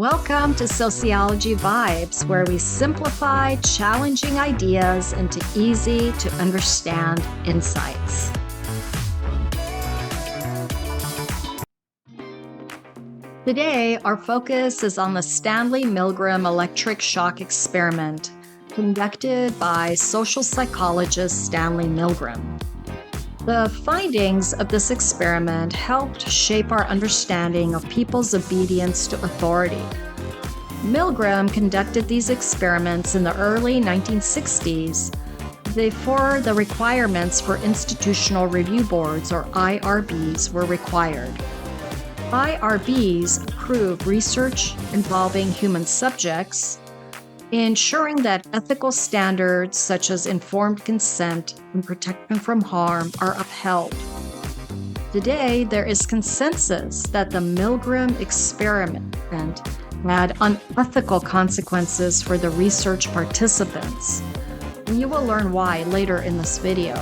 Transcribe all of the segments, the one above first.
Welcome to Sociology Vibes, where we simplify challenging ideas into easy to understand insights. Today, our focus is on the Stanley Milgram electric shock experiment conducted by social psychologist Stanley Milgram. The findings of this experiment helped shape our understanding of people's obedience to authority. Milgram conducted these experiments in the early 1960s before the requirements for institutional review boards, or IRBs, were required. IRBs approve research involving human subjects, ensuring that ethical standards such as informed consent and protection from harm are upheld. Today, there is consensus that the Milgram experiment had unethical consequences for the research participants, and you will learn why later in this video.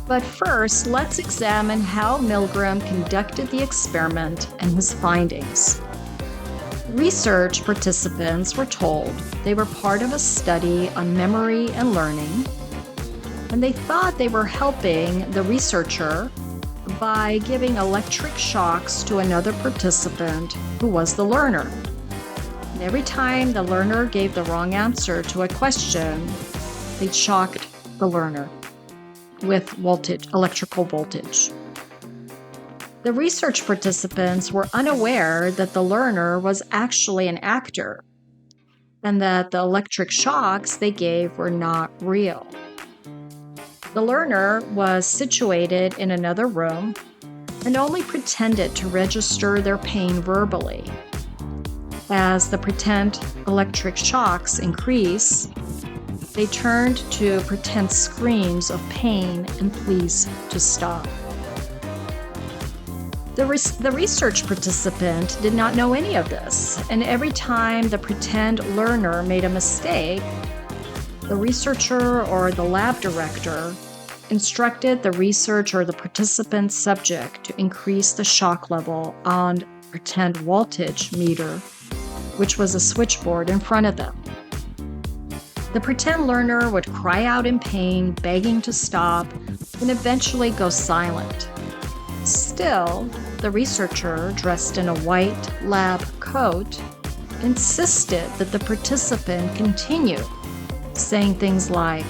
But first, let's examine how Milgram conducted the experiment and his findings. Research participants were told they were part of a study on memory and learning, and they thought they were helping the researcher by giving electric shocks to another participant who was the learner. And every time the learner gave the wrong answer to a question, they shocked the learner with electrical voltage. The research participants were unaware that the learner was actually an actor and that the electric shocks they gave were not real. The learner was situated in another room and only pretended to register their pain verbally. As the pretend electric shocks increased, they turned to pretend screams of pain and pleas to stop. The research participant did not know any of this, and every time the pretend learner made a mistake, the researcher or the lab director instructed the research or the participant subject to increase the shock level on the pretend voltage meter, which was a switchboard in front of them. The pretend learner would cry out in pain, begging to stop, and eventually go silent. Still, the researcher, dressed in a white lab coat, insisted that the participant continue, saying things like,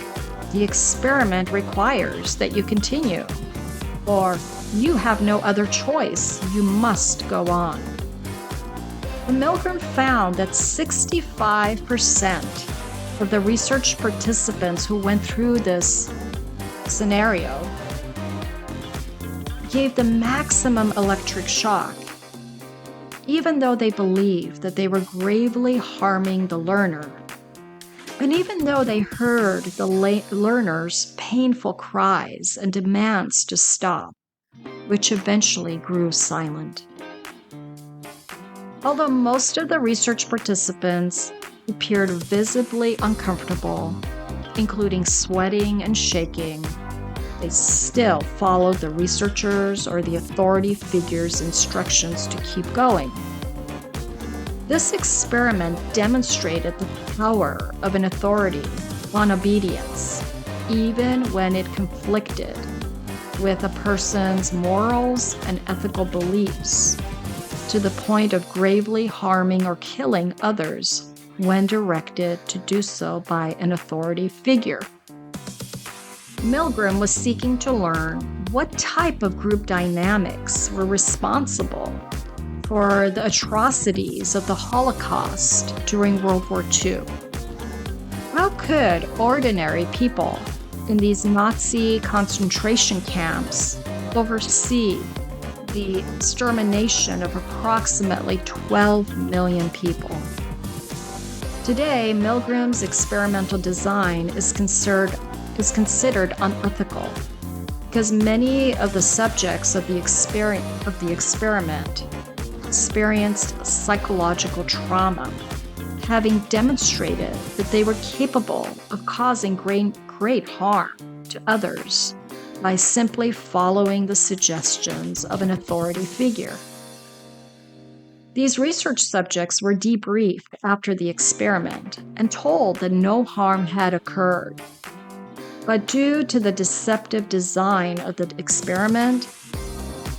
"The experiment requires that you continue," or "You have no other choice, you must go on." And Milgram found that 65% of the research participants who went through this scenario gave the maximum electric shock, even though they believed that they were gravely harming the learner, and even though they heard the learner's painful cries and demands to stop, which eventually grew silent. Although most of the research participants appeared visibly uncomfortable, including sweating and shaking, they still followed the researchers' or the authority figure's instructions to keep going. This experiment demonstrated the power of an authority on obedience, even when it conflicted with a person's morals and ethical beliefs, to the point of gravely harming or killing others when directed to do so by an authority figure. Milgram was seeking to learn what type of group dynamics were responsible for the atrocities of the Holocaust during World War II. How could ordinary people in these Nazi concentration camps oversee the extermination of approximately 12 million people? Today, Milgram's experimental design is considered unethical because many of the subjects of the experiment experienced psychological trauma, having demonstrated that they were capable of causing great harm to others by simply following the suggestions of an authority figure. These research subjects were debriefed after the experiment and told that no harm had occurred. But due to the deceptive design of the experiment,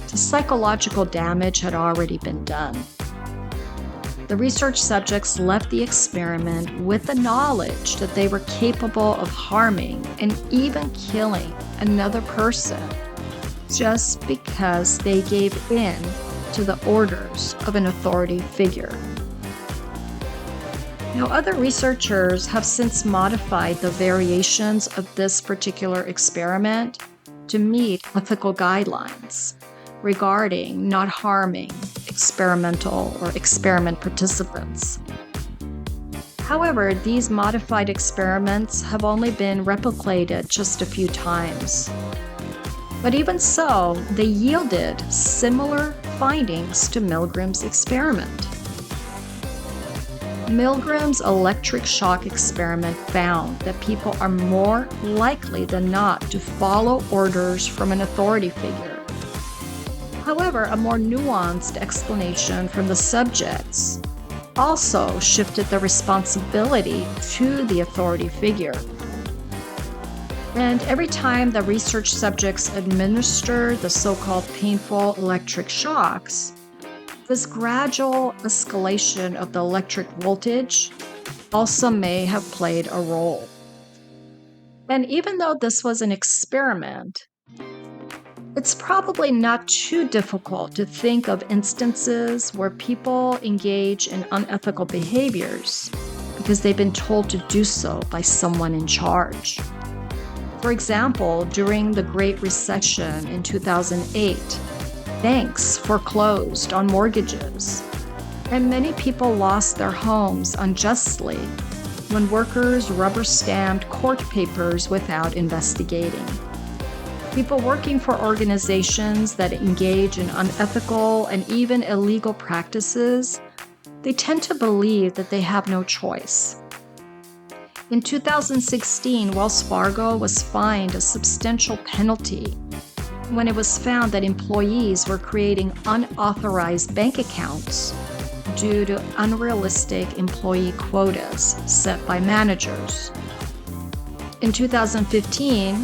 the psychological damage had already been done. The research subjects left the experiment with the knowledge that they were capable of harming and even killing another person just because they gave in to the orders of an authority figure. Now, other researchers have since modified the variations of this particular experiment to meet ethical guidelines regarding not harming experimental or experiment participants. However, these modified experiments have only been replicated just a few times. But even so, they yielded similar findings to Milgram's experiment. Milgram's electric shock experiment found that people are more likely than not to follow orders from an authority figure. However, a more nuanced explanation from the subjects also shifted the responsibility to the authority figure. And every time the research subjects administered the so-called painful electric shocks, this gradual escalation of the electric voltage also may have played a role. And even though this was an experiment, it's probably not too difficult to think of instances where people engage in unethical behaviors because they've been told to do so by someone in charge. For example, during the Great Recession in 2008, banks foreclosed on mortgages, and many people lost their homes unjustly when workers rubber-stamped court papers without investigating. People working for organizations that engage in unethical and even illegal practices, they tend to believe that they have no choice. In 2016, Wells Fargo was fined a substantial penalty when it was found that employees were creating unauthorized bank accounts due to unrealistic employee quotas set by managers. In 2015,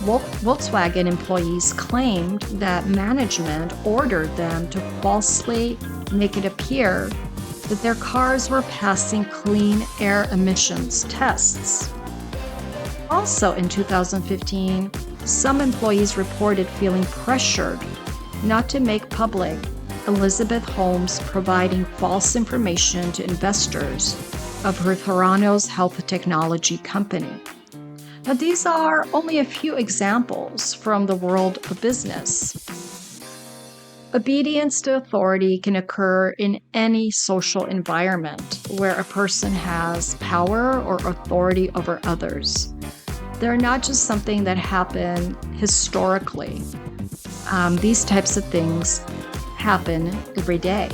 Volkswagen employees claimed that management ordered them to falsely make it appear that their cars were passing clean air emissions tests. Also in 2015, some employees reported feeling pressured not to make public Elizabeth Holmes providing false information to investors of her Theranos health technology company. Now, these are only a few examples from the world of business. Obedience to authority can occur in any social environment where a person has power or authority over others. They're not just something that happen historically. These types of things happen every day.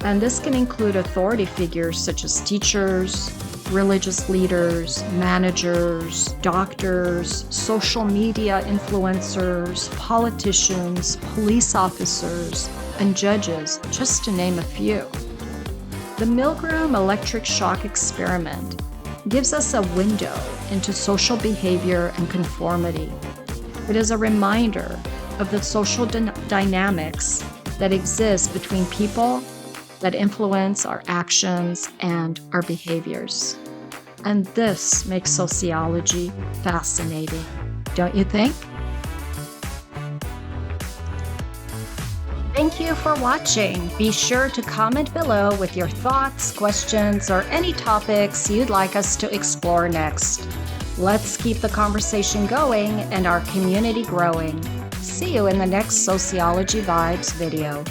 And this can include authority figures such as teachers, religious leaders, managers, doctors, social media influencers, politicians, police officers, and judges, just to name a few. The Milgram electric shock experiment gives us a window into social behavior and conformity. It is a reminder of the social dynamics that exist between people that influence our actions and our behaviors. And this makes sociology fascinating, don't you think? Thank you for watching. Be sure to comment below with your thoughts, questions, or any topics you'd like us to explore next. Let's keep the conversation going and our community growing. See you in the next Sociology Vibes video.